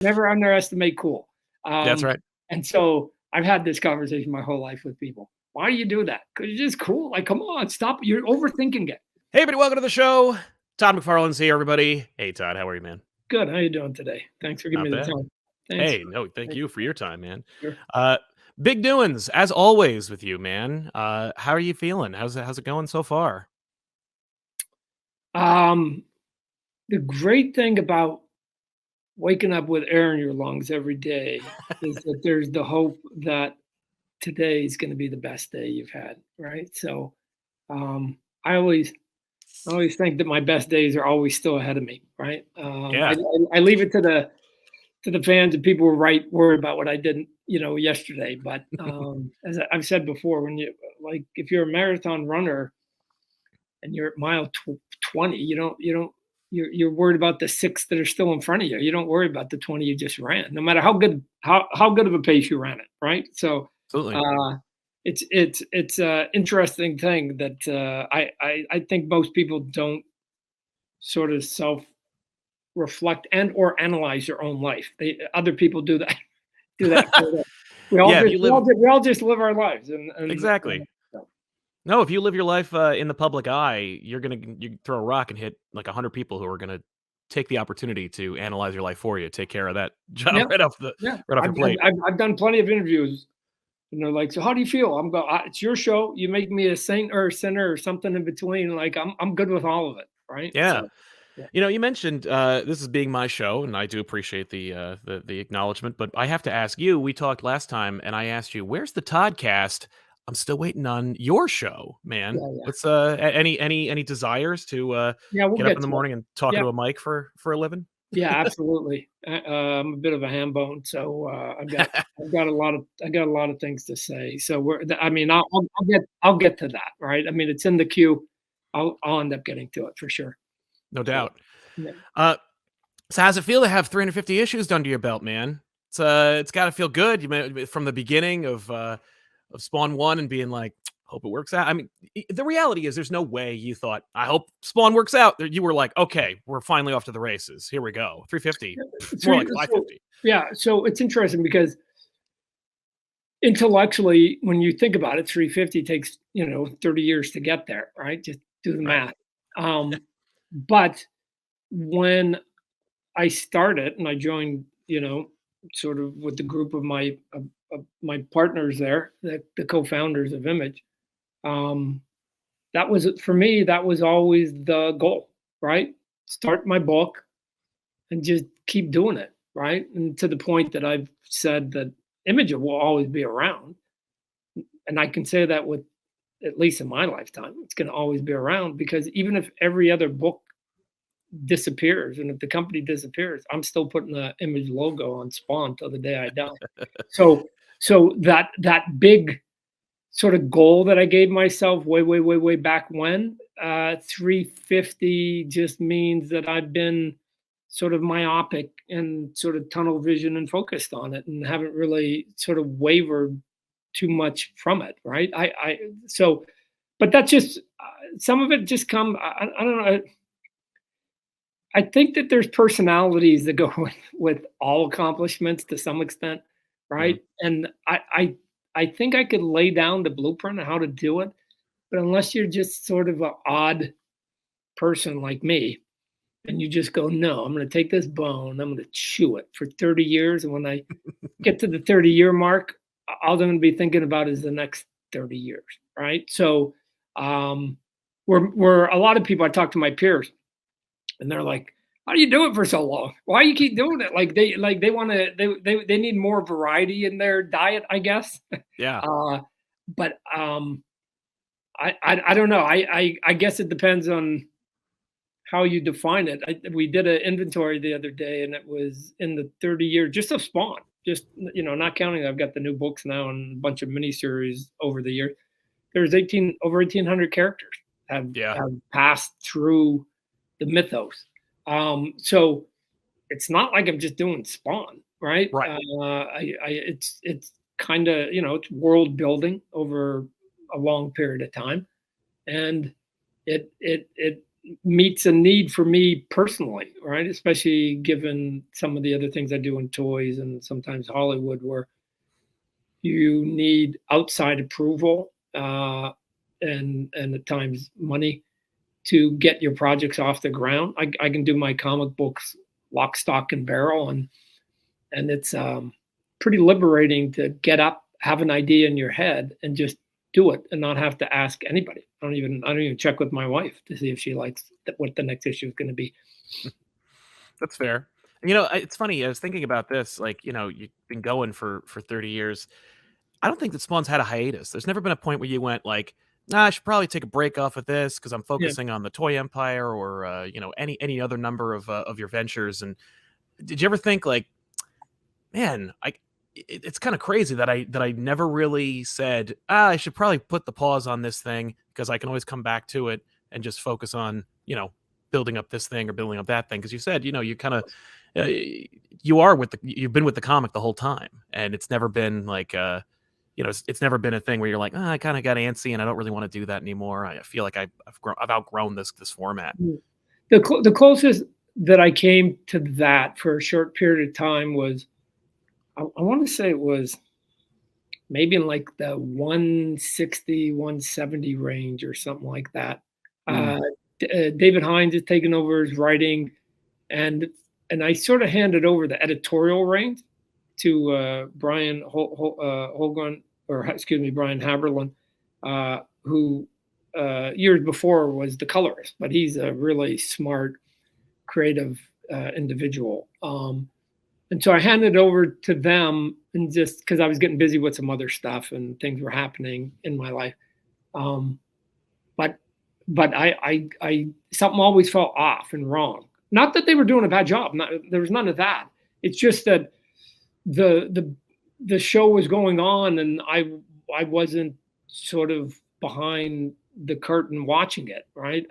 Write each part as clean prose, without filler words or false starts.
Never underestimate cool. That's right. And so I've had this conversation my whole life with people. Why do you do that? Because it's just cool. Like, come on, stop. You're overthinking it. Hey, everybody, welcome to the show. Todd McFarlane's here, everybody. Hey, Todd, how are you, man? Good. How you doing today? Thanks for giving Not me the bad. time. Thanks. Hey, no, thank you for your time, man. Sure. Big doings, as always, with you, man. How are you feeling? How's it going so far? The great thing about waking up with air in your lungs every day is that there's the hope that today is going to be the best day you've had, right? So I always think that my best days are always still ahead of me, right? Yeah. I leave it to the fans and people who worry about what I did, yesterday. But as I've said before, when if you're a marathon runner and you're at mile 20, you're worried about the 6 that are still in front of you. You don't worry about the 20 you just ran, no matter how good of a pace you ran it, right? So Absolutely. it's an interesting thing that I think most people don't sort of self-reflect and or analyze their own life. Other people do that. We all just live our lives, and Exactly. No, if you live your life in the public eye, you throw a rock and hit like 100 people who are gonna take the opportunity to analyze your life for you, take care of that job right off your plate. I've done plenty of interviews, and they're like, "So how do you feel?" It's your show. You make me a saint or a sinner or something in between. Like I'm good with all of it, right? Yeah. So, yeah. You mentioned this is being my show, and I do appreciate the acknowledgement. But I have to ask you. We talked last time, and I asked you, "Where's the Toddcast?" I'm still waiting on your show, man. Yeah. What's any desires to We'll get up get in the to morning and talk it. into a mic for a living? Yeah, absolutely. I'm a bit of a ham bone, so I've got a lot of things to say. So I'll get to that, right? I mean, it's in the queue. I'll end up getting to it for sure. No doubt. Yeah. So how's it feel to have 350 issues under your belt, man? It's got to feel good. From the beginning of Spawn 1 and being like, hope it works out. I mean, the reality is there's no way you thought, I hope Spawn works out. You were like, okay, we're finally off to the races. Here we go. 350, more like 550. So it's interesting because intellectually, when you think about it, 350 takes 30 years to get there, right? Just do the math. But when I started and I joined, sort of with the group of my partners there, the co-founders of Image, that was, for me, that was always the goal, right? Start my book and just keep doing it, right? And to the point that I've said that Image will always be around. And I can say that with, at least in my lifetime, it's going to always be around, because even if every other book disappears and if the company disappears, I'm still putting the Image logo on Spawn till the day I die. So that big sort of goal that I gave myself way back when, 350 just means that I've been sort of myopic and sort of tunnel vision and focused on it, and haven't really sort of wavered too much from it, right? But that's just some of it just come. I don't know. I think that there's personalities that go with all accomplishments to some extent, right? And I think I could lay down the blueprint of how to do it, but unless you're just sort of an odd person like me, and you just go, no, I'm going to take this bone, I'm going to chew it for 30 years, and when I get to the 30-year mark, all I'm going to be thinking about is the next 30 years, right? So, we're a lot of people. I talk to my peers, and they're like, how do you do it for so long? Why you keep doing it? They want to, they need more variety in their diet, I guess. Yeah. But I don't know. I guess it depends on how you define it. We did an inventory the other day, and it was in the 30 years just of Spawn, just, not counting, I've got the new books now and a bunch of miniseries over the years. There's over 1,800 characters have passed through the mythos. So it's not like I'm just doing Spawn, right? It's kind of, it's world building over a long period of time, and it meets a need for me personally, right? Especially given some of the other things I do in toys and sometimes Hollywood, where you need outside approval and at times money to get your projects off the ground. I can do my comic books lock, stock, and barrel, and it's pretty liberating to get up, have an idea in your head, and just do it, and not have to ask anybody. I don't even check with my wife to see if she likes what the next issue is going to be. That's fair. You know, it's funny. I was thinking about this. Like, you know, you've been going for 30 years. I don't think that Spawn's had a hiatus. There's never been a point where you went like, nah, I should probably take a break off of this because I'm Yeah, focusing on the toy empire or you know, any other number of your ventures. And did you ever think like, man, it's kind of crazy that I never really said, I should probably put the pause on this thing because I can always come back to it and just focus on, you know, building up this thing or building up that thing. Because you said, you know, you kind of you've been with the comic the whole time, and it's never been like you know, it's never been a thing where you're like, I kind of got antsy and I don't really want to do that anymore. I feel like I've outgrown this format. mm. The closest that I came to that for a short period of time was, I want to say it was maybe in like the 160, 170 range or something like that. Mm. David Hines has taken over his writing, and I sort of handed over the editorial reins to Brian Holgun, or excuse me, Brian Haberlin, who years before was the colorist, but he's a really smart, creative individual. And so I handed it over to them, and just because I was getting busy with some other stuff and things were happening in my life. Um, but I something always felt off and wrong. Not that they were doing a bad job. There was none of that. It's just that the show was going on, and I wasn't sort of behind the curtain watching it, right?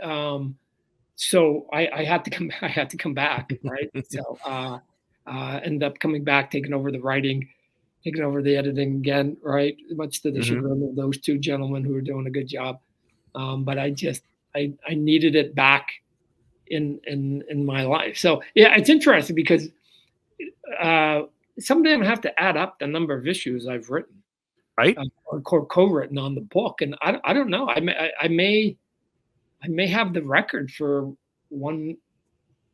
So I had to come. I had to come back, right? So ended up coming back, taking over the writing, taking over the editing again, right? Much to the Hmm. chagrin of those two gentlemen who were doing a good job. But I needed it back in my life. So yeah, it's interesting because uh, someday I'm gonna have to add up the number of issues I've written Right? or co-written on the book, and I don't know. I may have the record for one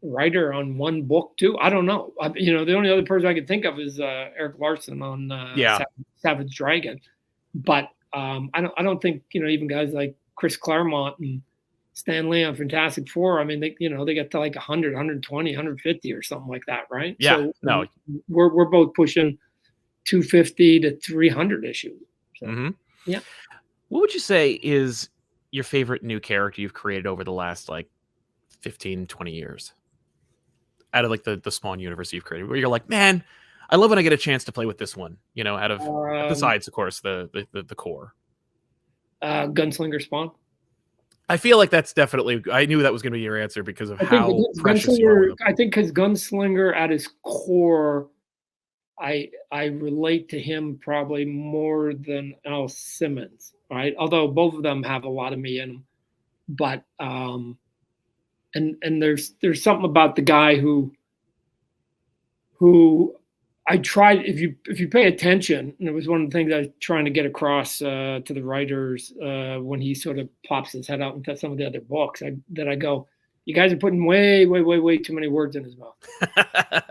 writer on one book too. I don't know. You know, the only other person I can think of is Eric Larson on Yeah. Savage Dragon, but I don't think, you know, even guys like Chris Claremont and Stan Lee on Fantastic Four. I mean, they get to like 100, 120, 150 or something like that, right? Yeah. So No. we're both pushing 250 to 300 issues. So Hmm. yeah. What would you say is your favorite new character you've created over the last like 15, 20 years? Out of like the Spawn universe you've created, where you're like, man, I love when I get a chance to play with this one. You know, out of Um, besides, of course, the core. Gunslinger Spawn. I feel like that's definitely. I knew that was going to be your answer because of I think how precious you are with Gunslinger. him. I think because Gunslinger at his core, I relate to him probably more than Al Simmons, right? Although both of them have a lot of me in them, but and there's something about the guy who I tried. If you pay attention, and it was one of the things I was trying to get across to the writers when he sort of pops his head out into some of the other books. I go, you guys are putting way too many words in his mouth.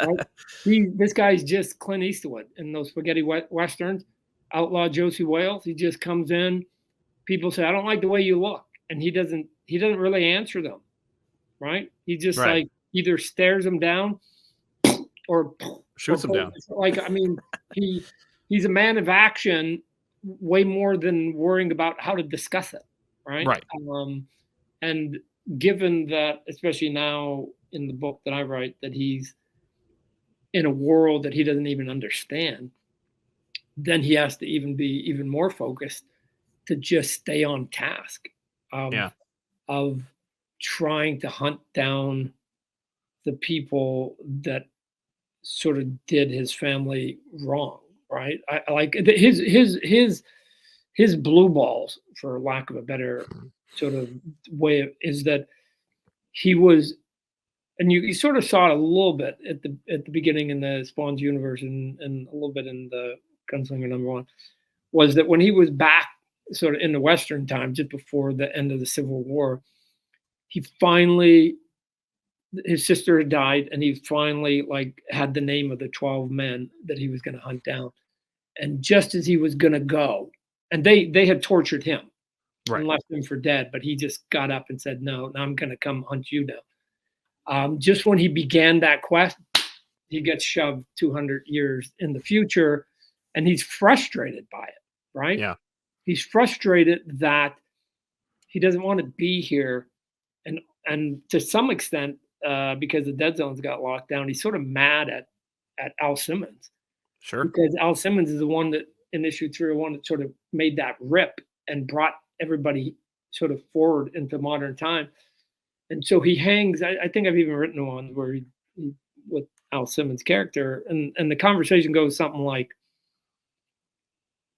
Right? This guy's just Clint Eastwood in those spaghetti westerns. Outlaw Josie Wales. He just comes in. People say, "I don't like the way you look," and he doesn't really answer them. Right? He just Right, like either stares them down or shoots him down. like, I mean, he's a man of action way more than worrying about how to discuss it, right? Right. And given that, especially now in the book that I write, that he's in a world that he doesn't even understand, then he has to even be even more focused to just stay on task of Yeah. of trying to hunt down the people that sort of did his family wrong, right? I like his blue balls, for lack of a better sort of way of, is that he was, and you sort of saw it a little bit at the beginning in the Spawn's universe and a little bit in the Gunslinger #1, was that when he was back sort of in the Western time, just before the end of the Civil War, he finally, his sister had died, and he finally like had the name of the 12 men that he was going to hunt down. And just as he was going to go, and they had tortured him and left him for dead, but he just got up and said, no, I'm going to come hunt you down. Just when he began that quest, he gets shoved 200 years in the future, and he's frustrated by it, right? Yeah. He's frustrated that he doesn't want to be here. And to some extent, because the dead zones got locked down, he's sort of mad at Al Simmons. Sure. Because Al Simmons is the one that in issue 301 that sort of made that rip and brought everybody sort of forward into modern time. And so he hangs, I think I've even written one where he with Al Simmons' character, and the conversation goes something like,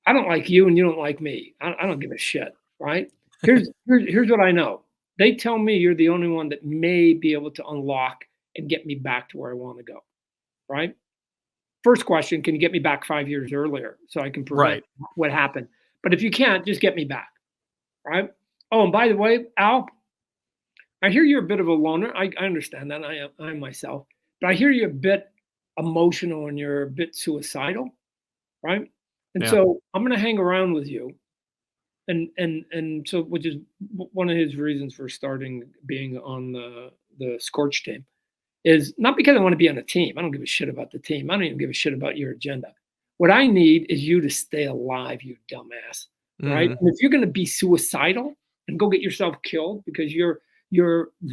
I don't like you and you don't like me. I don't give a shit, right? Here's what I know. They tell me you're the only one that may be able to unlock and get me back to where I want to go, right? First question, can you get me back 5 years earlier so I can prevent what happened? But if you can't, just get me back, right? Oh, and by the way, Al, I hear you're a bit of a loner. I understand that. I am myself. But I hear you're a bit emotional and you're a bit suicidal, right? And so I'm going to hang around with you. And so, which is one of his reasons for being on the Scorch team, is not because I want to be on a team. I don't give a shit about the team. I don't even give a shit about your agenda. What I need is you to stay alive, you dumbass, right? And if you're going to be suicidal and go get yourself killed because you're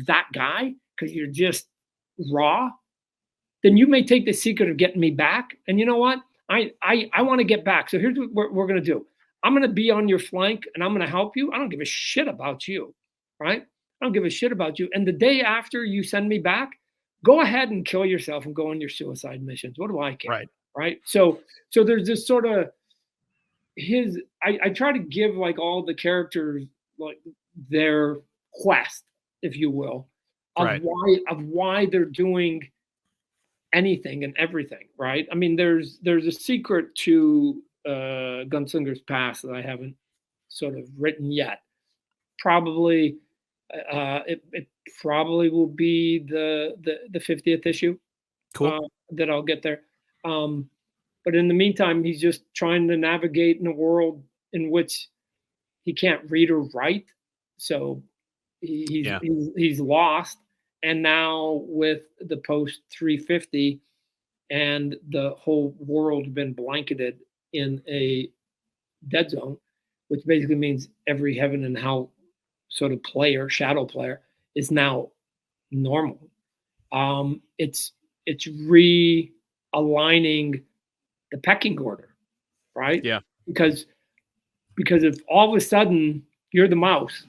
that guy, because you're just raw, then you may take the secret of getting me back. And you know what? I want to get back. So here's what we're going to do. I'm going to be on your flank and I'm going to help you. I don't give a shit about you, right? I don't give a shit about you. And the day after you send me back, go ahead and kill yourself and go on your suicide missions. What do I care? Right. So there's this sort of I try to give like all the characters like their quest, if you will, of why they're doing anything and everything, right? I mean, there's a secret to Gunslinger's past that I haven't sort of written yet. Probably it probably will be the 50th issue. Cool. That I'll get there. But in the meantime, he's just trying to navigate in a world in which he can't read or write. So he's lost. And now with the post 350 and the whole world been blanketed in a dead zone, which basically means every heaven and hell sort of player, shadow player, is now normal. It's realigning the pecking order, right? Yeah. Because if all of a sudden you're the mouse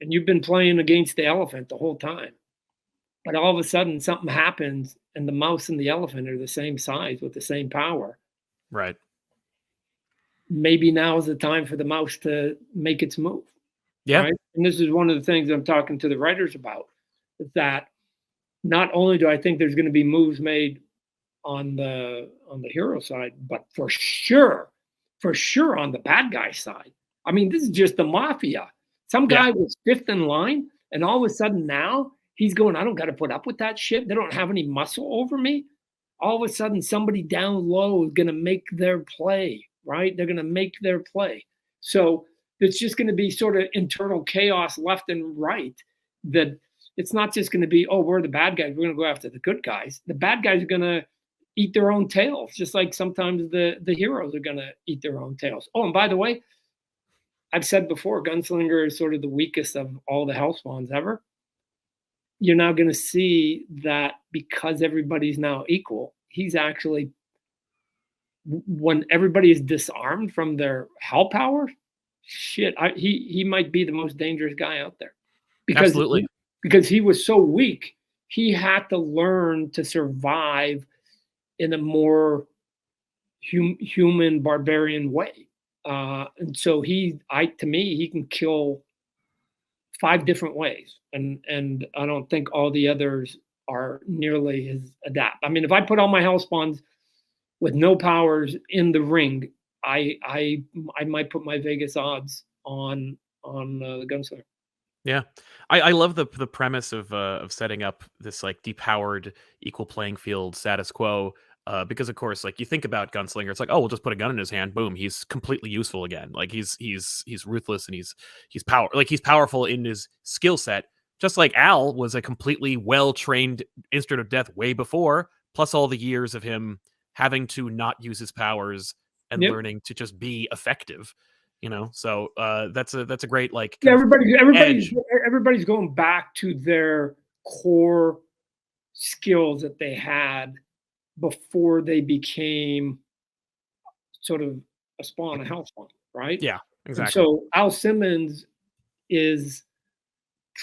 and you've been playing against the elephant the whole time, but all of a sudden something happens and the mouse and the elephant are the same size with the same power. Right. Maybe now is the time for the mouse to make its move. Yeah. Right? And this is one of the things I'm talking to the writers about, is that not only do I think there's going to be moves made on the hero side, but for sure on the bad guy side. I mean, this is just the mafia. Some guy was fifth in line, and all of a sudden now he's going, I don't got to put up with that shit. They don't have any muscle over me. All of a sudden, somebody down low is going to make their play, right? They're going to make their play. So it's just going to be sort of internal chaos left and right. That it's not just going to be, oh, we're the bad guys, we're going to go after the good guys. The bad guys are going to eat their own tails, just like sometimes the heroes are going to eat their own tails. Oh, and by the way, I've said before, Gunslinger is sort of the weakest of all the Hellspawns ever. You're now going to see that because everybody's now equal, he's actually, when everybody is disarmed from their hell power, he might be the most dangerous guy out there. Because he was so weak, he had to learn to survive in a more human barbarian way. And so to me, he can kill 5 different ways, and I don't think all the others are nearly as adept. I mean, if I put all my Hellspawns with no powers in the ring, I might put my Vegas odds on the Gunslinger. Yeah, I love the premise of setting up this like depowered equal playing field status quo. Because of course, like you think about Gunslinger, it's like, oh, we'll just put a gun in his hand, boom, he's completely useful again. Like he's ruthless and he's powerful in his skill set, just like Al was a completely well trained instrument of death way before. Plus all the years of him having to not use his powers and Yep. learning to just be effective. So that's a great like Yeah, kind of edge. everybody's going back to their core skills that they had before they became sort of a spawn, a hell spawn, right? Yeah, And exactly. so Al Simmons is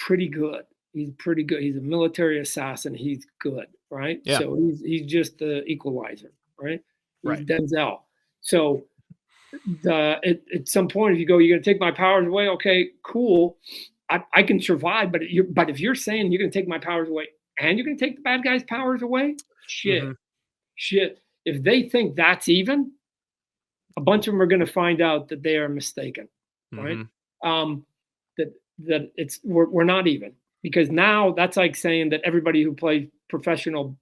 pretty good. He's pretty good. He's a military assassin. He's good, right? Yeah. So he's just the equalizer, right? He's Right. Denzel. So at some point, if you go, you're going to take my powers away. Okay, cool. I can survive, but if you're saying you're going to take my powers away and you're going to take the bad guy's powers away, Mhm. shit. If they think that's even, a bunch of them are going to find out that they are mistaken, right? Mhm. Um, that we're not even, because now that's like saying that everybody who plays professional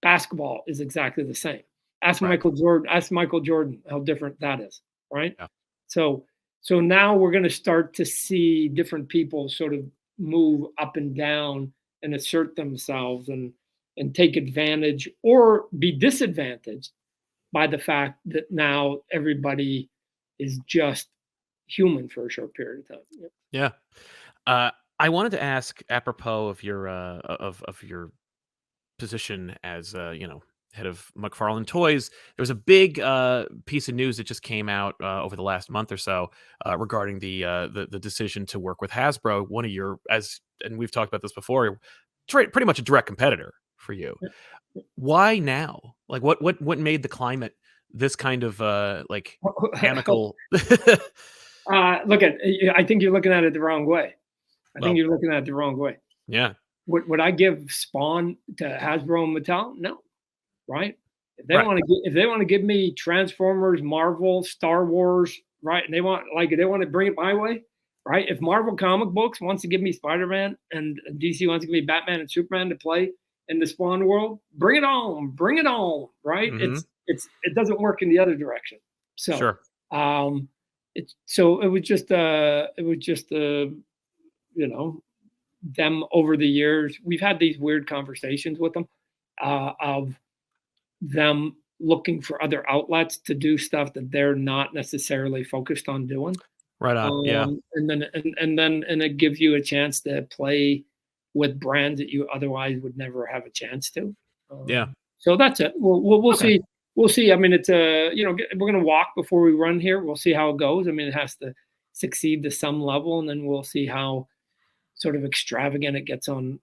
basketball is exactly the same. Ask Right. Michael Jordan. Ask Michael Jordan how different that is, right? Yeah. So now we're going to start to see different people sort of move up and down and assert themselves and take advantage or be disadvantaged by the fact that now everybody is just human for a short period of time. Yep. Yeah. I wanted to ask apropos of your of your position as head of McFarlane Toys. There was a big piece of news that just came out over the last month or so regarding the decision to work with Hasbro, one of your, and we've talked about this before, pretty much a direct competitor for you. Why now? Like what made the climate this kind of like amicable? I think you're looking at it the wrong way. I think Well, you're looking at it the wrong way. yeah, Would I give Spawn to Hasbro and Mattel? No, right? right. If they want to give me Transformers, Marvel, Star Wars, right? And they want to bring it my way, right? If Marvel comic books wants to give me Spider-Man and DC wants to give me Batman and Superman to play in the Spawn world, bring it on, right? Hmm. It doesn't work in the other direction. So Sure. it was just you know, them over the years. We've had these weird conversations with them of them looking for other outlets to do stuff that they're not necessarily focused on doing. Right on. Yeah. And it gives you a chance to play with brands that you otherwise would never have a chance to. Yeah. So that's it. We'll Okay. see. We'll see. I mean, it's we're gonna walk before we run here. We'll see how it goes. I mean, it has to succeed to some level, and then we'll see how sort of extravagant it gets on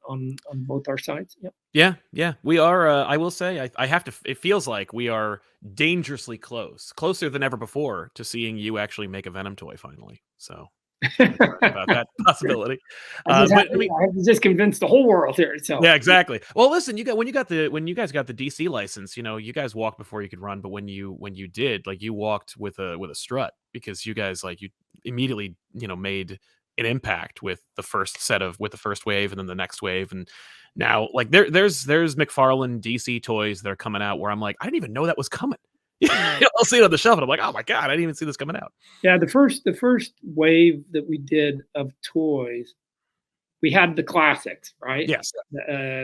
both our sides. Yep. Yeah. We are. I will say, I have to. It feels like we are dangerously closer than ever before to seeing you actually make a Venom toy finally. So I'm excited about that possibility. But I mean, I have to just convince the whole world here. So yeah, exactly. Well, listen, when you guys got the DC license, you guys walked before you could run, but when you did, like you walked with a strut because you guys like you immediately, made an impact with the first wave and then the next wave. And now like there's McFarlane DC toys that are coming out where I'm like, I didn't even know that was coming. I'll see it on the shelf and I'm like, oh my God, I didn't even see this coming out. yeah, the first wave that we did of toys, we had the classics, right? Yes.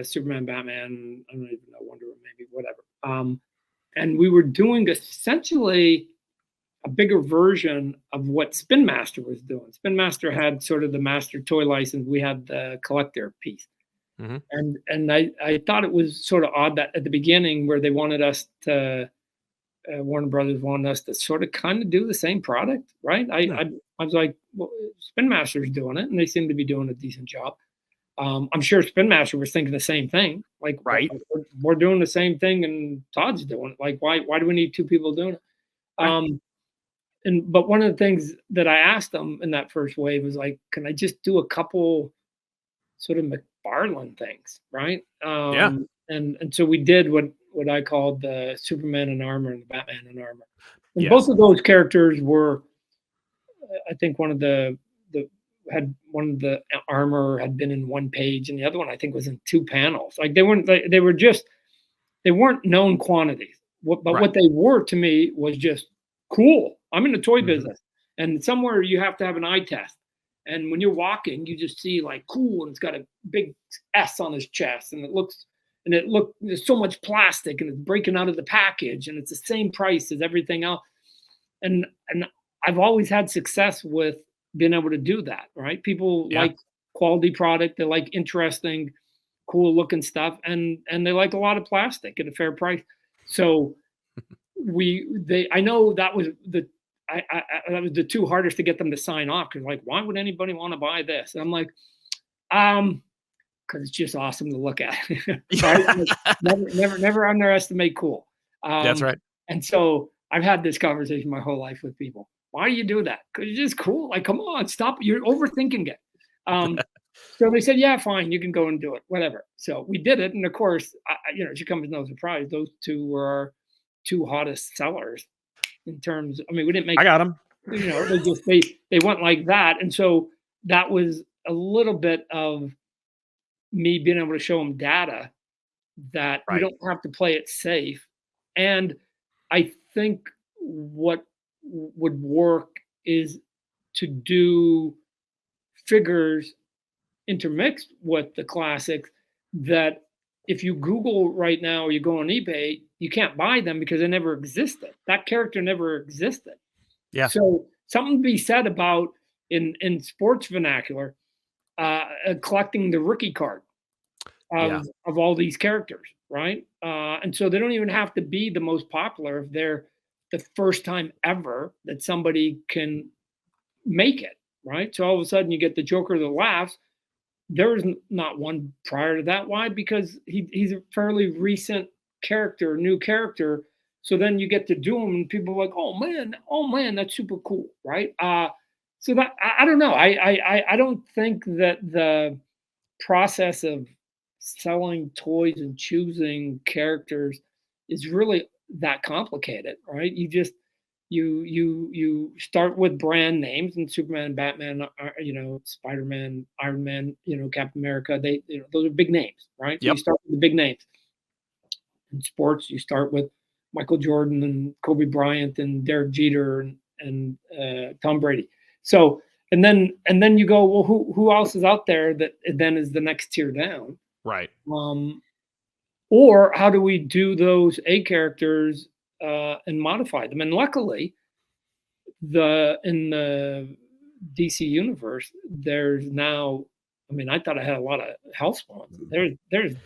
Superman, Batman, I don't even know, Wonder Woman, maybe whatever. And we were doing essentially a bigger version of what Spin Master was doing. Spin Master had sort of the master toy license. We had the collector piece. Mm-hmm. And I thought it was sort of odd that at the beginning where they wanted us to Warner Brothers wanted us to sort of kind of do the same product, right? I was like, well, Spin Master's doing it, and they seem to be doing a decent job. I'm sure Spin Master was thinking the same thing. Like, Right. we're doing the same thing, and Todd's doing it. Like, why do we need two people doing it? Right. but one of the things that I asked them in that first wave was like, can I just do a couple sort of McFarlane things, right? Yeah. And so we did what I called the Superman in armor and the Batman in armor, and both Yes. of those characters were, I think, one of the had one of the armor had been in one page, and the other one I think was in two panels. Like they were just they weren't known quantities. But Right. what they were to me was just cool. I'm in the toy Mhm. business, and somewhere you have to have an eye test. And when you're walking, you just see like cool, and it's got a big S on his chest, and there's so much plastic, and it's breaking out of the package, and it's the same price as everything else. And I've always had success with being able to do that. Right? People Yeah. like quality product. They like interesting, cool looking stuff, and they like a lot of plastic at a fair price. So I know that was that was the two hardest to get them to sign off, because like, why would anybody want to buy this? And I'm like, because it's just awesome to look at. Right? Like, never underestimate cool. That's um right. and so I've had this conversation my whole life with people. Why do you do that? Because it's just cool. Like, come on, stop, you're overthinking it. So they said, yeah, fine, you can go and do it, whatever. So we did it, and of course, it should come as no surprise, those two were our two hottest sellers in terms. I mean, we didn't I make, got him. they went like that, and so that was a little bit of me being able to show them data that you Right. don't have to play it safe. And I think what would work is to do figures intermixed with the classics, that if you Google right now or you go on eBay, you can't buy them because they never existed. That character never existed. Yeah. So something to be said about, in sports vernacular, collecting the rookie card Yeah. of all these characters, right? And so they don't even have to be the most popular if they're the first time ever that somebody can make it, right? So all of a sudden you get the Joker that laughs. There was not one prior to that. Why? Because he's a fairly recent character, new character. So then you get to do him, and people are like, oh man, that's super cool, right? So that I don't know. I don't think that the process of selling toys and choosing characters is really that complicated, right? You start with brand names, and Superman, Batman, Spider-Man, Iron Man, Captain America. Those are big names, right? So you Yep. start with the big names. In sports, you start with Michael Jordan and Kobe Bryant and Derek Jeter and Tom Brady. So and then you go, well, who else is out there that then is the next tier down? Right. Um, or how do we do those A characters and modify them? And luckily, in the DC universe, there's now. I mean, I thought I had a lot of health spawns. There's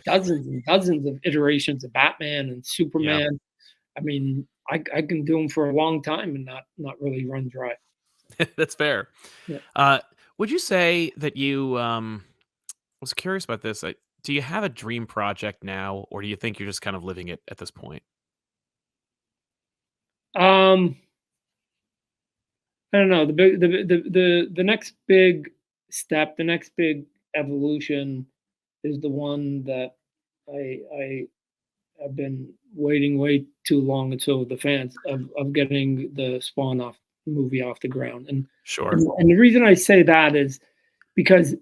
dozens and dozens of iterations of Batman and Yeah. Superman. I mean, I can do them for a long time and not really run dry. That's fair. Yeah. Uh, would you say that you was curious about this. Do you have a dream project now, or do you think you're just kind of living it at this point? Um, I don't know. The next big step, the next big evolution, is the one that I have been waiting way too long, and so the fans of getting the Spawn off movie off the ground. And Sure. and the reason I say that is because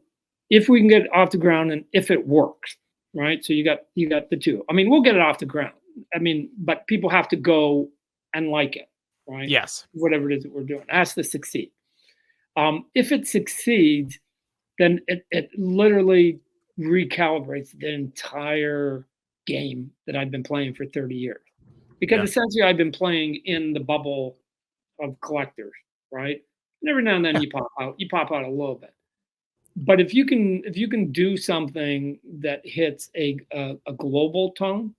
if we can get it off the ground and if it works, right? So you got the two. I mean, we'll get it off the ground. I mean, but people have to go and like it, right? Yes. Whatever it is that we're doing, it has to succeed. If it succeeds, then it literally recalibrates the entire game that I've been playing for 30 years. Because Yeah. essentially I've been playing in the bubble of collectors, right? And every now and then you pop out a little bit. But if you can do something that hits a global tone,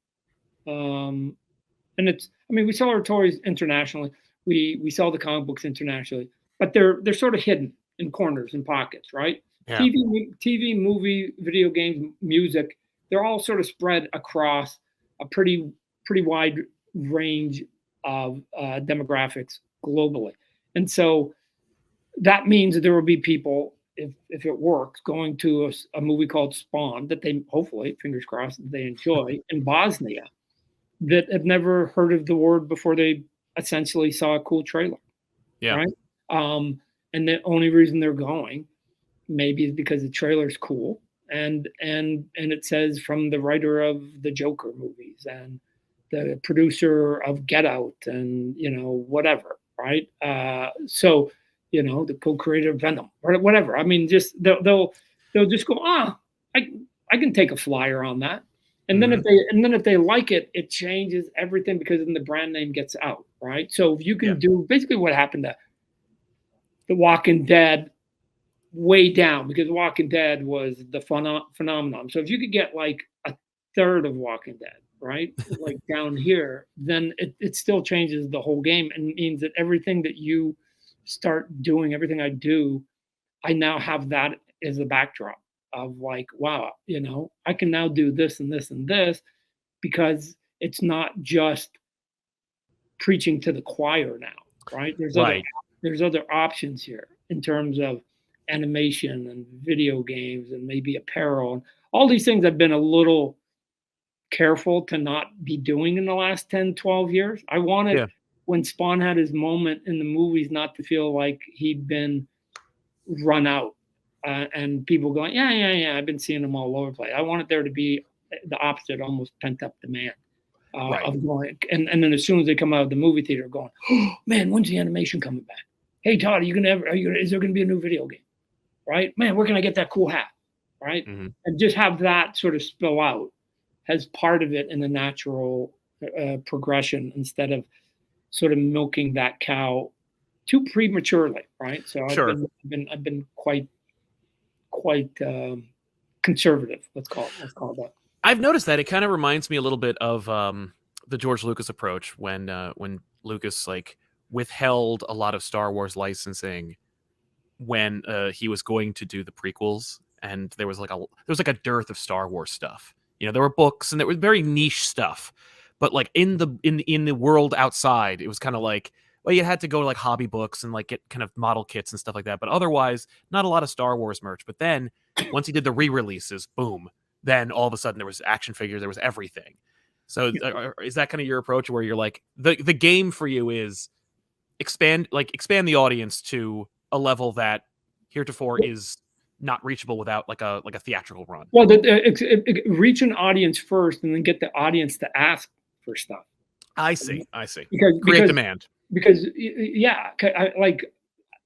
um, and I mean, we sell our toys internationally. We sell the comic books internationally, but they're sort of hidden in corners and pockets, right? Yeah. TV, movie, video games, music, they're all sort of spread across a pretty wide range of demographics globally. And so that means that there will be people, if it works, going to a movie called Spawn that they hopefully, fingers crossed, that they enjoy in Bosnia, that have never heard of the word before they essentially saw a cool trailer, Yeah. right? And the only reason they're going maybe is because the trailer's cool and it says from the writer of the Joker movies and the producer of Get Out and whatever, right? So the co-creator of Venom or whatever. I mean, just they'll just go, I can take a flyer on that. And then if they like it, it changes everything because then the brand name gets out, right? So if you can do basically what happened to The Walking Dead way down, because Walking Dead was the phenomenon. So if you could get like a third of Walking Dead, right, like down here, then it still changes the whole game and means that everything that you start doing, everything I do, I now have that as a backdrop of like, wow, I can now do this and this and this because it's not just preaching to the choir now, right? There's other options here in terms of animation and video games and maybe apparel and all these things I've been a little careful to not be doing in the last 10, 12 years. I wanted when Spawn had his moment in the movies not to feel like he'd been run out and people going, yeah, I've been seeing them all over the place. I wanted there to be the opposite, almost pent up demand of going. And then as soon as they come out of the movie theater going, oh man, when's the animation coming back? Hey Todd, is there gonna be a new video game? Right? Man, where can I get that cool hat? Right? And just have that sort of spill out as part of it in a natural progression instead of sort of milking that cow too prematurely, right? So I've been quite conservative. Let's call it that. I've noticed that it kind of reminds me a little bit of the George Lucas approach when Lucas like withheld a lot of Star Wars licensing when he was going to do the prequels, and there was like a dearth of Star Wars stuff. There were books and there was very niche stuff, but like in the world outside, it was kind of like, well, you had to go to like hobby books and like get kind of model kits and stuff like that. But otherwise, not a lot of Star Wars merch. But then once he did the re-releases, boom, then all of a sudden there was action figures, there was everything. So is that kind of your approach where you're like, the game for you is expand the audience to a level that heretofore is not reachable without like a theatrical run? Well, reach an audience first and then get the audience to ask for stuff. I see. Because demand. Because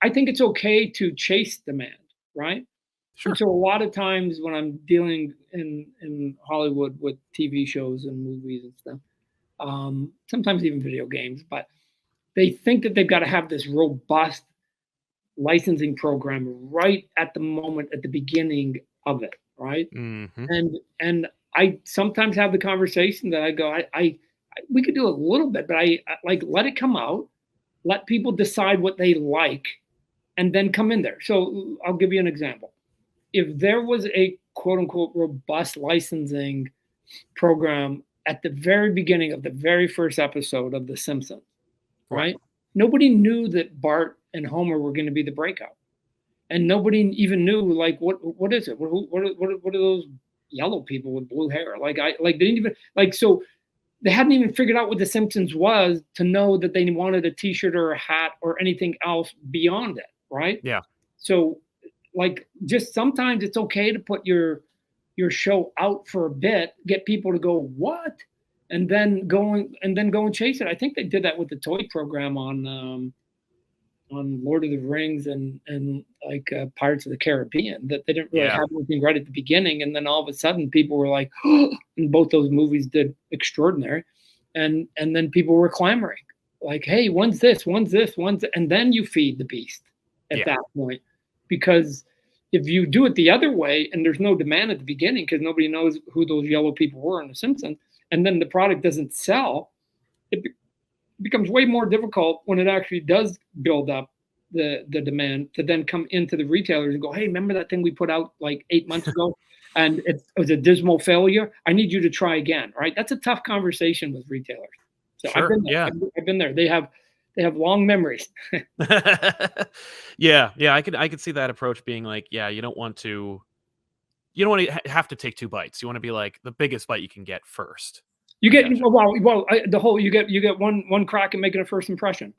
I think it's okay to chase demand, right? Sure. And so a lot of times when I'm dealing in Hollywood with TV shows and movies and stuff, sometimes even video games, but they think that they've got to have this robust licensing program right at the moment, at the beginning of it, right? And I sometimes have the conversation that I go, we could do a little bit, but I like let it come out, let people decide what they like, and then come in there. So I'll give you an example. If there was a quote unquote robust licensing program at the very beginning of the very first episode of The Simpsons, right? Nobody knew that Bart and Homer were going to be the breakout, and nobody even knew like what is it? What are those yellow people with blue hair? They didn't even so. They hadn't even figured out what The Simpsons was to know that they wanted a T-shirt or a hat or anything else beyond it, right? Yeah. So, just sometimes it's okay to put your show out for a bit, get people to go, what? And then go and chase it. I think they did that with the toy program on Lord of the Rings and Pirates of the Caribbean, that they didn't really have anything right at the beginning, and then all of a sudden people were like, oh, and both those movies did extraordinary, and then people were clamoring like, hey, when's this, and then you feed the beast at that point, because if you do it the other way and there's no demand at the beginning because nobody knows who those yellow people were in The Simpsons, and then the product doesn't sell, it becomes way more difficult when it actually does build up the demand to then come into the retailers and go, hey, remember that thing we put out like 8 months ago and it was a dismal failure? I need you to try again, right? That's a tough conversation with retailers. So I've been there. They have They have long memories. Yeah, yeah, I could see that approach being like, yeah, you don't want to have to take 2 bites. You want to be like the biggest bite you can get first. You I get gotcha. the whole you get one crack at making a first impression,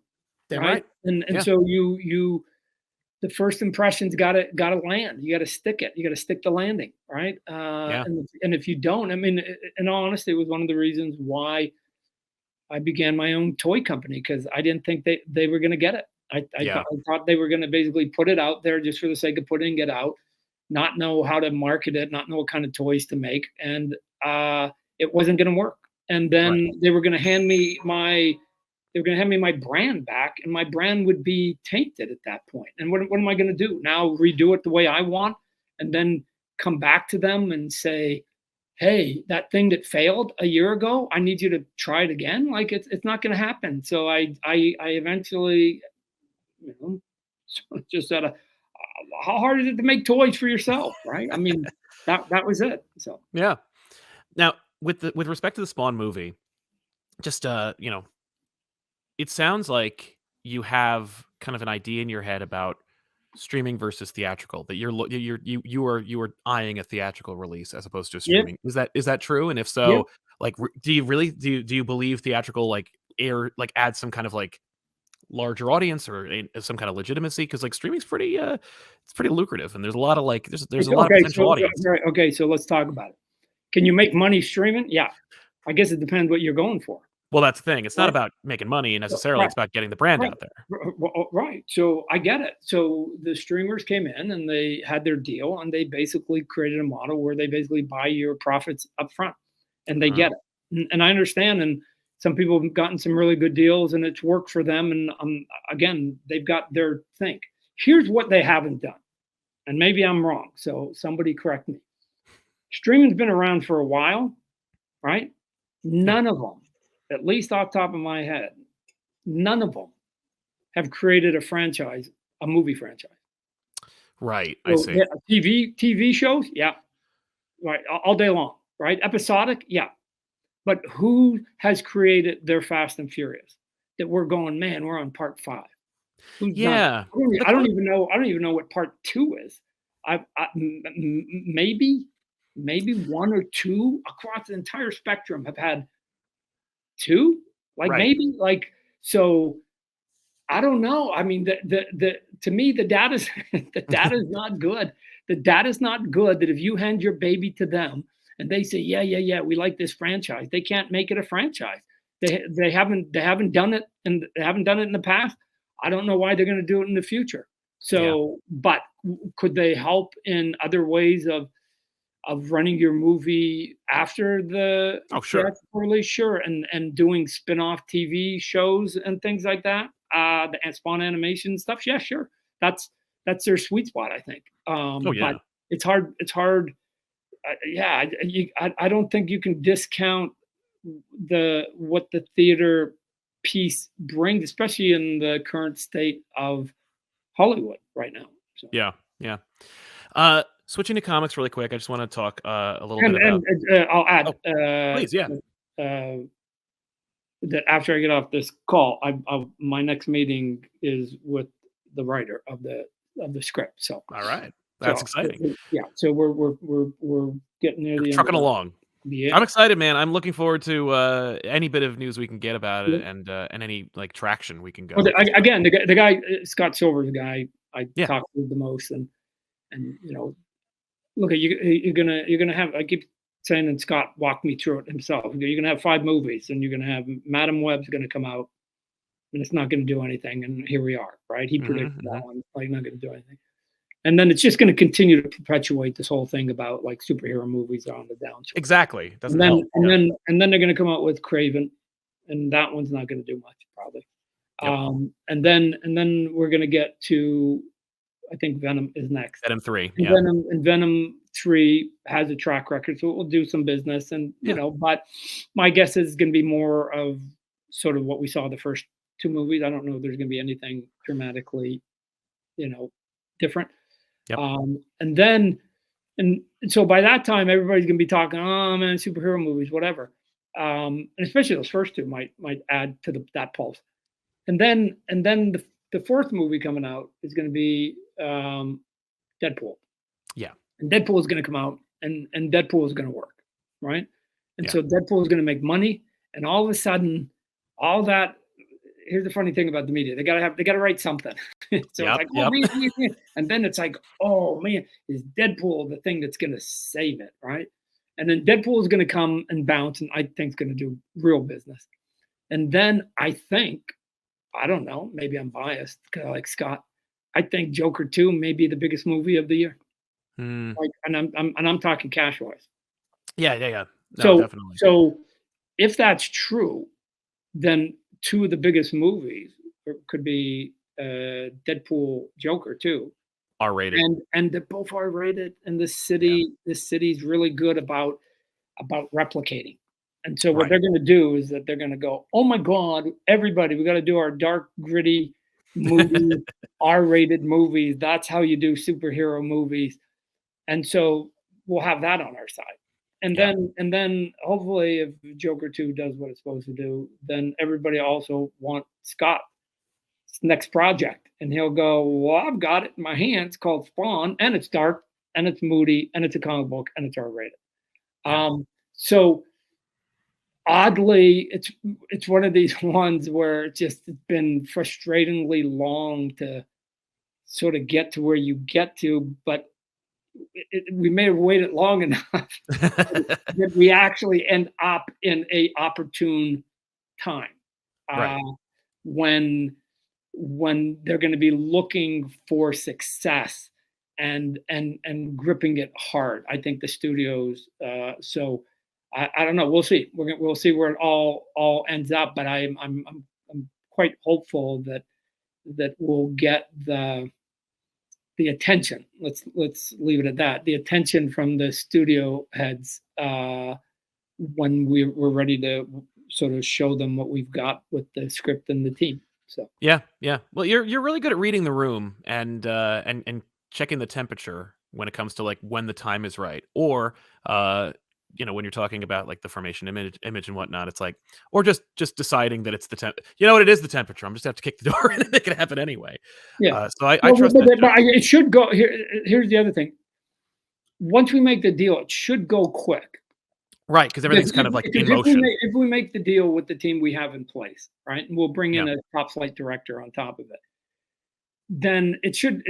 Damn right? right. And Yeah, so you the first impression's gotta land. You gotta stick it. You gotta stick the landing, right? yeah, And if you don't, I mean, in all honesty, it was one of the reasons why I began my own toy company because I didn't think they were gonna get it. yeah, I thought they were gonna basically put it out there just for the sake of putting it out, not know how to market it, not know what kind of toys to make, and it wasn't gonna work. And right. then they were gonna hand me my brand back, and my brand would be tainted at that point. And what am I gonna do now? Redo it the way I want, and then come back to them and say, "Hey, that thing that failed a year ago, I need you to try it again." Like it's not gonna happen. So I eventually, you know, just said, "How hard is it to make toys for yourself?" Right? I mean, that was it. So Yeah. Now, with respect to the Spawn movie, just it sounds like you have kind of an idea in your head about streaming versus theatrical, that you are eyeing a theatrical release as opposed to a yep, streaming. Is that true? And if yep. so, like, do you really do you believe theatrical adds some kind of like larger audience or some kind of legitimacy? Because like streaming's pretty it's pretty lucrative, and there's a lot of like there's a lot of Okay, potential audience. right, okay, so let's talk about it. Can you make money streaming? Yeah. I guess it depends what you're going for, Well, that's the thing. It's not right? about making money necessarily. Right. It's about getting the brand Right. out there. Right. So I get it. So the streamers came in and they had their deal and they basically created a model where they basically buy your profits up front and they Uh, get it. And I understand. And some people have gotten some really good deals and it's worked for them. And again, they've got their thing. Here's what they haven't done. And maybe I'm wrong. So somebody correct me. Streaming's been around for a while, right? yeah. None of them, at least off the top of my head, none of them have created a franchise, a movie franchise. Right. I So see. yeah, TV shows, yeah, right, all day long, right? Episodic, yeah. But who has created their Fast and Furious that we're going, man, we're on part five? Who's done it? Yeah. The I don't con even know. I don't even know what part two is. Maybe one or two across the entire spectrum have had two. Like Right. maybe like so. I don't know. I mean, the to me, the data's the data's not good. The data's not good that if you hand your baby to them and they say, yeah, yeah, yeah, we like this franchise, they can't make it a franchise. They haven't done it and they haven't done it in the past. I don't know why they're going to do it in the future. Yeah. So, but could they help in other ways of running your movie after the Oh, sure. theatrical release? Sure, and doing spin-off TV shows and things like that. The Spawn animation stuff. Yeah, sure. That's their sweet spot, I think. Oh, But yeah. it's hard. It's hard. Yeah, I don't think you can discount the what the theater piece brings, especially in the current state of Hollywood right now. So. Yeah. Yeah. Switching to comics really quick, I just wanna talk, a little bit And about. I'll Oh, add please, yeah. uh, that after I get off this call, my next meeting is with the writer of the script. Alright. That's So exciting. yeah, so we're getting near the end of Trucking along. the yeah. I'm excited, man. I'm looking forward to, any bit of news we can get about Yeah. it and any, like, traction we can Well, go 'cause, again, the guy Scott Silver, the guy I yeah. talk to the most, and look, you're gonna have. I keep saying, and Scott walked me through it himself. You're gonna have 5 movies, and you're gonna have Madam Web's gonna come out, and it's not gonna do anything. And here we are, right? He Mhm, predicted that mhm. one, like not gonna do anything. And then it's just gonna continue to perpetuate this whole thing about like superhero movies are on the downswing. Exactly. Doesn't help. Yeah. And then they're gonna come out with Craven, and that one's not gonna do much probably. Yep. And then we're gonna get to I think Venom is next. Venom 3. And Yeah. Venom 3 has a track record, so it will do some business and, Yeah. but my guess is gonna be more of sort of what we saw the first 2 movies. I don't know if there's gonna be anything dramatically, you know, different. Yep. And then and so by that time, everybody's gonna be talking, "Oh, man, superhero movies, whatever." And especially those first 2 might add to that pulse. the fourth movie coming out is going to be Deadpool. Yeah. And Deadpool is going to come out, and Deadpool is going to work, right? And Yeah. so Deadpool is going to make money, and all of a sudden, all that. Here's the funny thing about the media: they gotta write something. So it's like, oh, man, and then it's like, oh man, is Deadpool the thing that's going to save it, right? And then Deadpool is going to come and bounce, and I think it's going to do real business. And then I think, I don't know, maybe I'm biased because I like Scott. I think Joker 2 may be the biggest movie of the year. Like, and I'm talking cash wise. Yeah. No, So definitely. so if that's true, then two of the biggest movies could be Deadpool, Joker 2. R-rated. And they're both R-rated, and this city's really good about replicating. And so what they're going to do is that they're going to go, oh my God, everybody, we got to do our dark, gritty movie, R-rated movies. That's how you do superhero movies. And so we'll have that on our side. And then hopefully if Joker 2 does what it's supposed to do, then everybody also wants Scott's next project. And he'll go, well, I've got it in my hands called Spawn, and it's dark, and it's moody, and it's a comic book, and it's R-rated. So oddly, it's one of these ones where it's been frustratingly long to sort of get to where you get to, but we may have waited long enough that we actually end up in a opportune time when they're going to be looking for success and gripping it hard. I think the studios. So I don't know. We'll see. We'll see where it all ends up. But I'm quite hopeful that we'll get the attention. Let's leave it at that. The attention from the studio heads when we're ready to sort of show them what we've got with the script and the team. So yeah. Well, you're really good at reading the room and checking the temperature when it comes to like when the time is right, or when you're talking about like the formation image and whatnot, it's like, or just deciding that it's the temp. You know what? It is the temperature. I'm just have to kick the door in and make it happen anyway. Yeah. So I trust that. But it should go. Here's the other thing. Once we make the deal, it should go quick. Right, because everything's kind of like in motion. If we make the deal with the team we have in place, right, and we'll bring in a top flight director on top of it, then it should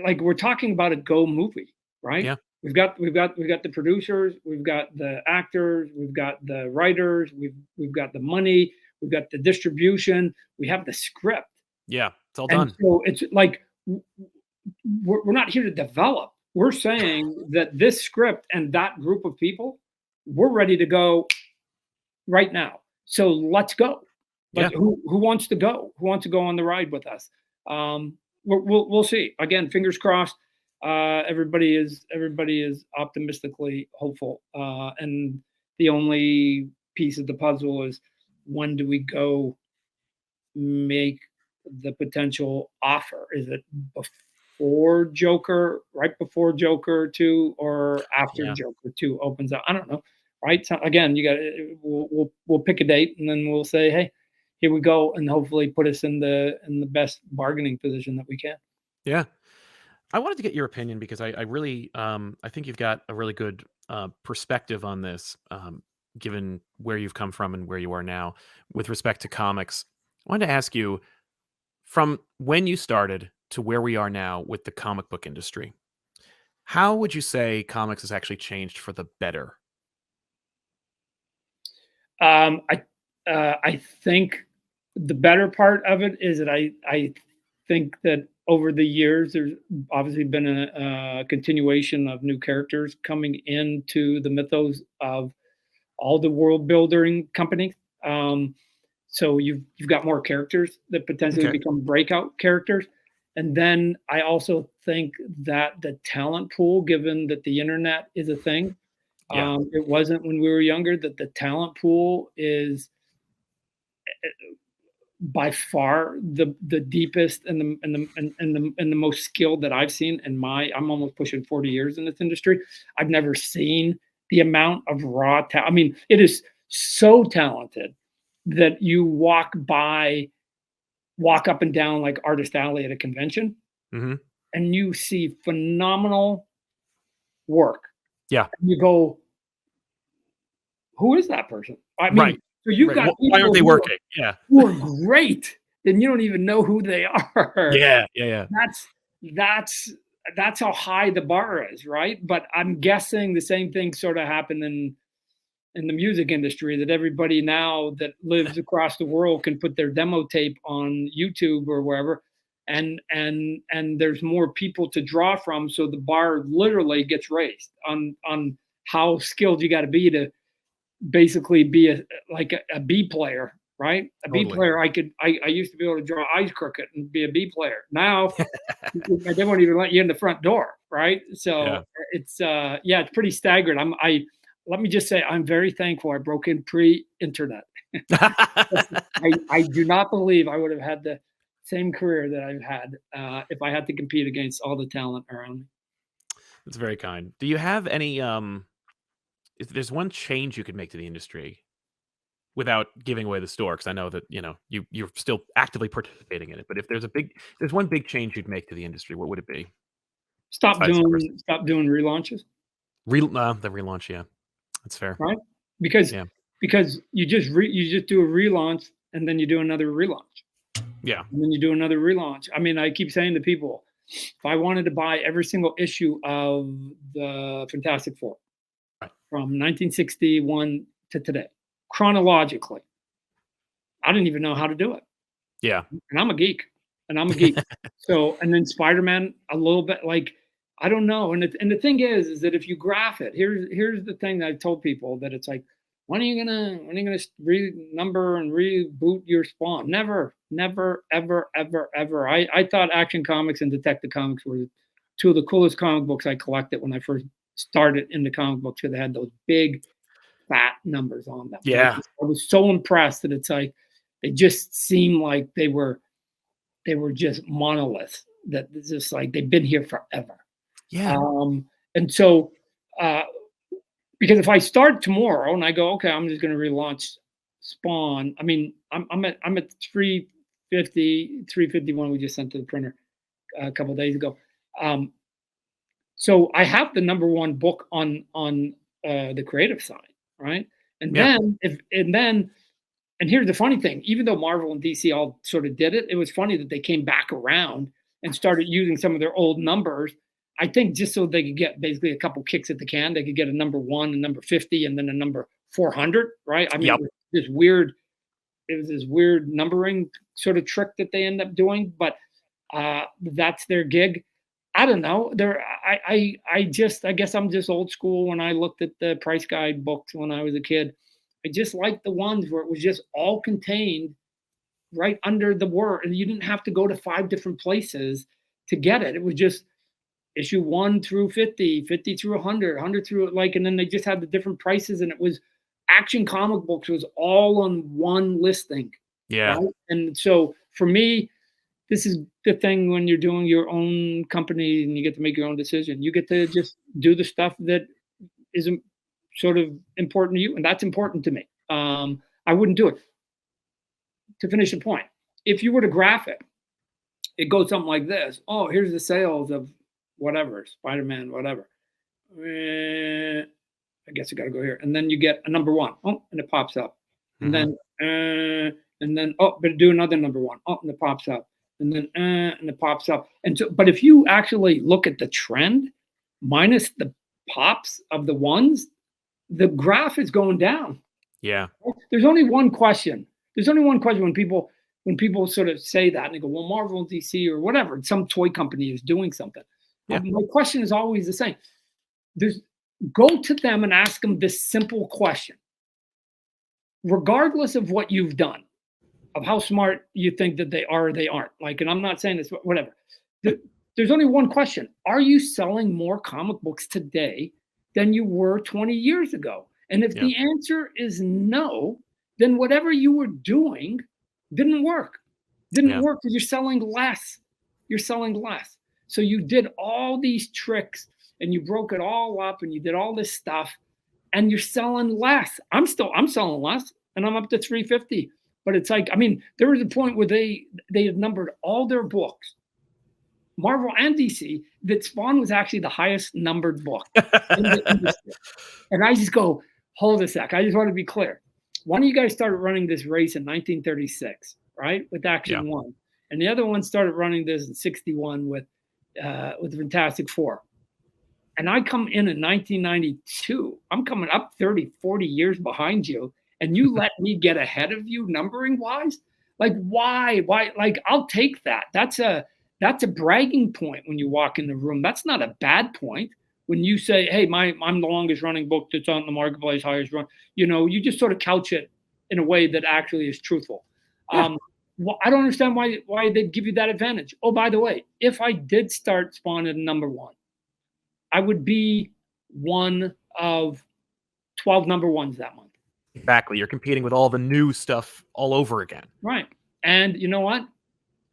like we're talking about a go movie, right? Yeah. We've got the producers, we've got the actors, we've got the writers, we've got the money, we've got the distribution, we have the script. Yeah, it's all done. So it's like we're not here to develop. We're saying that this script and that group of people, we're ready to go right now. So let's go. But who wants to go? Who wants to go on the ride with us? We'll see. Again, fingers crossed. Everybody is optimistically hopeful. And the only piece of the puzzle is, when do we go make the potential offer? Is it before Joker, right before Joker 2, or after Joker 2 opens up? I don't know. Right. So again, we'll pick a date, and then we'll say, hey, here we go, and hopefully put us in the best bargaining position that we can. Yeah. I wanted to get your opinion because I really I think you've got a really good perspective on this, given where you've come from and where you are now with respect to comics. I wanted to ask you, from when you started to where we are now with the comic book industry, how would you say comics has actually changed for the better? I think the better part of it is that I think that over the years, there's obviously been a continuation of new characters coming into the mythos of all the world building companies. So you've got more characters that potentially become breakout characters. And then I also think that the talent pool, given that the internet is a thing, it wasn't when we were younger, that the talent pool is by far the deepest and the most skilled that I've seen in I'm almost pushing 40 years in this industry. I've never seen the amount of raw talent. I mean, it is so talented that you walk by walk up and down like Artist Alley at a convention, Hmm. and you see phenomenal work. Yeah. And you go, who is that person? I mean, Right. so you've Right. got Why aren't people they working? Yeah. who are great, and you don't even know who they are. Yeah. Yeah. Yeah. That's that's that's how high the bar is, right? But I'm guessing the same thing sort of happened in the music industry, that everybody now that lives across the world can put their demo tape on YouTube or wherever, and there's more people to draw from, so the bar literally gets raised on how skilled you got to be to basically be a B player, right? A B Totally. player, I used to be able to draw eyes crooked and be a B player. Now they won't even let you in the front door, right? Yeah. So it's yeah, it's pretty staggering. I let me just say I'm very thankful I broke in pre-internet. I do not believe I would have had the same career that I've had if I had to compete against all the talent around me. That's very kind. Do you have any if there's one change you could make to the industry without giving away the store, because I know that, you're still actively participating in it, but if there's one big change you'd make to the industry, what would it be? Besides diversity. Stop doing relaunches, The relaunch, yeah. That's fair. right? Because Yeah. you just do a relaunch and then you do another relaunch. Yeah. And then you do another relaunch. I mean, I keep saying to people, if I wanted to buy every single issue of the Fantastic Four Right. from 1961 to today, chronologically, I didn't even know how to do it. Yeah. And I'm a geek. And I'm a geek. So, and then Spider-Man a little bit, like, I don't know. And the thing is that if you graph it, here's the thing that I've told people, that it's like, when are you gonna renumber and reboot your Spawn? Never, never, ever, ever, ever. I thought Action Comics and Detective Comics were two of the coolest comic books I collected when I first started in the comic books, because they had those big fat numbers on them. Yeah. I was so impressed that it's like they just seemed like they were just monoliths, that it's just like they've been here forever. Yeah. And so because if I start tomorrow and I go, okay, I'm just going to relaunch Spawn. I mean, I'm at 351. We just sent to the printer a couple of days ago. So I have the number one book on the creative side, right? And Yeah. then and here's the funny thing: even though Marvel and DC all sort of did it, it was funny that they came back around and started using some of their old numbers. I think just so they could get basically a couple kicks at the can, they could get a number 1, a number 50, and then a number 400, right? I mean, Yep. it was this weird numbering sort of trick that they end up doing, but that's their gig. I don't know. I guess I'm just old school. When I looked at the price guide books when I was a kid, I just liked the ones where it was just all contained right under the word, and you didn't have to go to 5 different places to get it. It was just issue 1 through 50, 50 through 100, 100 through, like, and then they just had the different prices, and it was Action Comic Books was all on one listing. Yeah. Right? And so for me, this is the thing when you're doing your own company and you get to make your own decision. You get to just do the stuff that isn't sort of important to you, and that's important to me. I wouldn't do it. To finish the point, if you were to graph it, it goes something like this. Oh, here's the sales of whatever, Spider-Man, whatever. I guess I got to go here. And then you get a number 1. Oh, and it pops up. And then, oh, but do another number 1. Oh, and it pops up. And then, and it pops up. And so, but if you actually look at the trend, minus the pops of the ones, the graph is going down. Yeah. There's only one question. There's only one question when people sort of say that and they go, well, Marvel and DC or whatever, some toy company is doing something. Yeah. My question is always the same. Go to them and ask them this simple question. Regardless of what you've done, of how smart you think that they are or they aren't. Like, and I'm not saying this, whatever. There's only one question. Are you selling more comic books today than you were 20 years ago? And if the answer is no, then whatever you were doing didn't work. Didn't work because you're selling less. You're selling less. So you did all these tricks and you broke it all up and you did all this stuff and you're selling less. I'm selling less and I'm up to 350. But it's like, I mean, there was a point where they had numbered all their books, Marvel and DC, that Spawn was actually the highest numbered book in the industry. And I just go, hold a sec. I just want to be clear. One of you guys started running this race in 1936, right? With Action One. And the other one started running this in 61 with the Fantastic Four. And I come in 1992. I'm coming up 30, 40 years behind you. And you let me get ahead of you numbering wise? Like, why? Why? Like, I'll take that. That's a bragging point when you walk in the room. That's not a bad point. When you say, hey, I'm the longest running book that's on the marketplace, highest run, you just sort of couch it in a way that actually is truthful. Yeah. Well, I don't understand why they'd give you that advantage. Oh, by the way, if I did start Spawn at number 1, I would be one of 12 number 1s that month. Exactly. You're competing with all the new stuff all over again. Right. And you know what?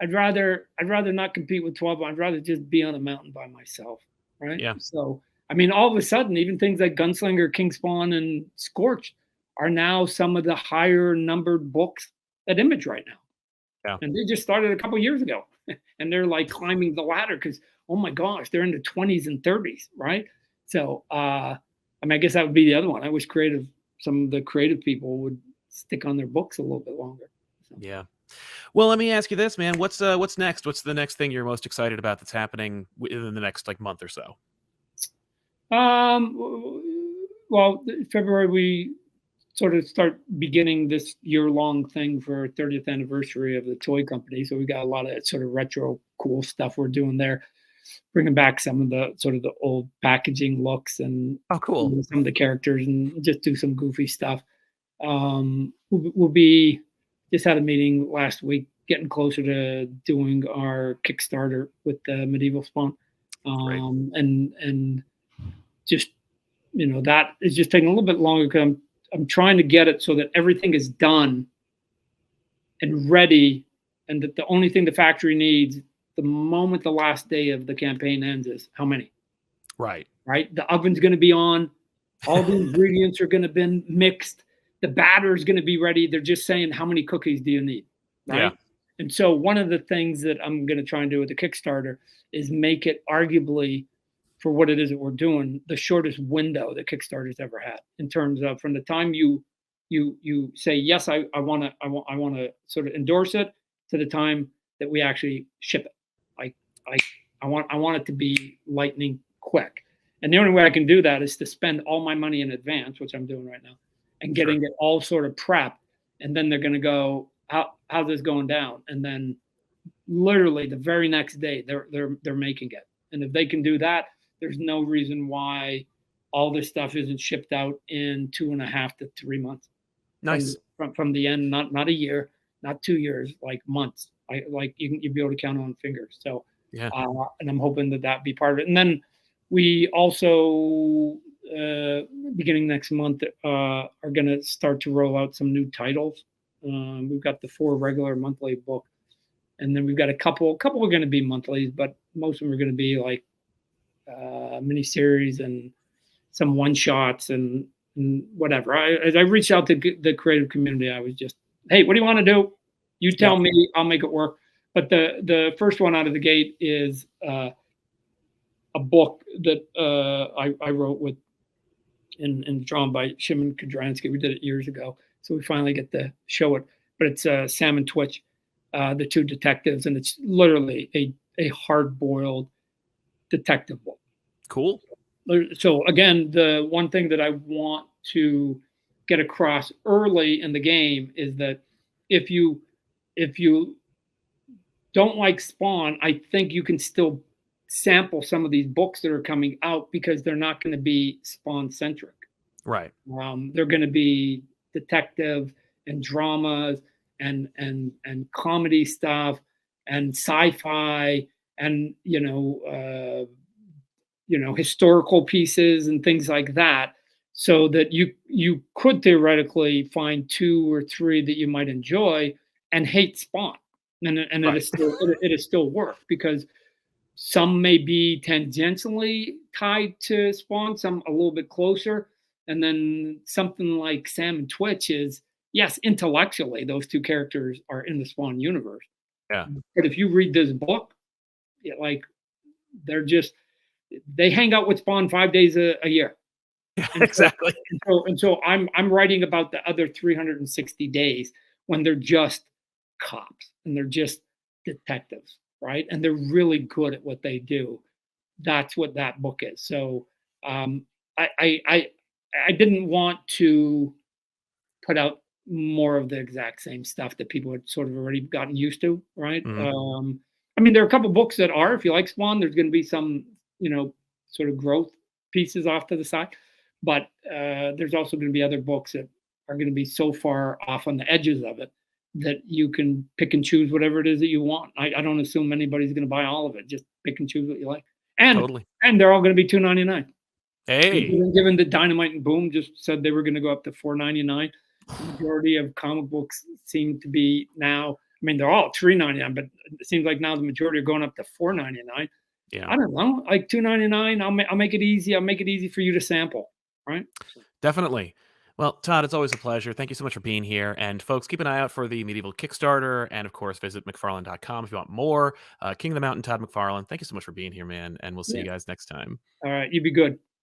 I'd rather not compete with 12. I'd rather just be on a mountain by myself. Right. Yeah. So, I mean, all of a sudden, even things like Gunslinger, King Spawn, and Scorched are now some of the higher numbered books at Image right now. Yeah. And they just started a couple years ago, and they're like climbing the ladder because, oh my gosh, they're in the 20s and 30s. Right. So, I mean, I guess that would be the other one. I wish some of the creative people would stick on their books a little bit longer. So. Yeah. Well, let me ask you this, man. What's next? What's the next thing you're most excited about that's happening within the next month or so? Well, February we sort of start beginning this year-long thing for 30th anniversary of the toy company. So we got a lot of sort of retro cool stuff we're doing there, bringing back some of the sort of the old packaging looks and cool, some of the characters, and just do some goofy stuff. We'll be just had a meeting last week, getting closer to doing our Kickstarter with the Medieval Spawn, and just that is just taking a little bit longer because I'm trying to get it so that everything is done and ready, and that the only thing the factory needs the moment the last day of the campaign ends is how many. Right. The oven's going to be on. All the ingredients are going to be mixed. The batter is going to be ready. They're just saying, how many cookies do you need? Right. Yeah. And so one of the things that I'm going to try and do with the Kickstarter is make it arguably, for what it is that we're doing, the shortest window that Kickstarter's ever had, in terms of from the time you say, yes, I want to sort of endorse it, to the time that we actually ship it. I want it to be lightning quick. And the only way I can do that is to spend all my money in advance, which I'm doing right now, and getting it all sort of prepped. And then they're going to go, how's this going down? And then literally the very next day they're making it. And if they can do that, there's no reason why all this stuff isn't shipped out in 2.5 to 3 months. Nice. From the end, not a year, not 2 years, like months. You'd be able to count on fingers. So yeah. And I'm hoping that be part of it. And then we also beginning next month are going to start to roll out some new titles. We've got the 4 regular monthly book, and then we've got a couple are going to be monthlies, but most of them are going to be like miniseries and some one shots and whatever. As I reached out to the creative community, I was just, hey, what do you want to do? You tell me, I'll make it work. But the first one out of the gate is a book that I wrote with and drawn by Shimon Kudransky. We did it years ago, so we finally get to show it. But it's Sam and Twitch, the 2 detectives, and it's literally a hard-boiled detective book. Cool. So again, the one thing that I want to get across early in the game is that if you don't like Spawn, I think you can still sample some of these books that are coming out, because they're not going to be Spawn centric. Right. They're going to be detective and dramas and comedy stuff and sci-fi and historical pieces and things like that, so that you could theoretically find 2 or 3 that you might enjoy and hate Spawn, and right. it is still work, because some may be tangentially tied to Spawn, some a little bit closer, and then something like Sam and Twitch is yes, intellectually, those two characters are in the Spawn universe. Yeah. But if you read this book, like they're just they hang out with Spawn 5 days a year. Yeah, And so, exactly. I'm writing about the other 360 days when they're just cops and they're just detectives, right? And they're really good at what they do. That's what that book is. So um, I didn't want to put out more of the exact same stuff that people had sort of already gotten used to, right? Mhm. I mean, there are a couple books that are, if you like Spawn, there's going to be some, sort of growth pieces off to the side, but there's also going to be other books that are going to be so far off on the edges of it that you can pick and choose whatever it is that you want. I don't assume anybody's going to buy all of it. Just pick and choose what you like, and Totally. and they're all going to be $2.99. Hey. Given the Dynamite and Boom just said they were going to go up to $4.99, the majority of comic books seem to be now. I mean, they're all $3.99, but it seems like now the majority are going up to $4.99. Yeah. I don't know, like $2.99. I'll make it easy. I'll make it easy for you to sample, right? Definitely. Well, Todd, it's always a pleasure. Thank you so much for being here. And folks, keep an eye out for the Medieval Kickstarter. And of course, visit McFarlane.com if you want more. King of the Mountain, Todd McFarlane. Thank you so much for being here, man. And we'll see Yeah. you guys next time. All right, you be good.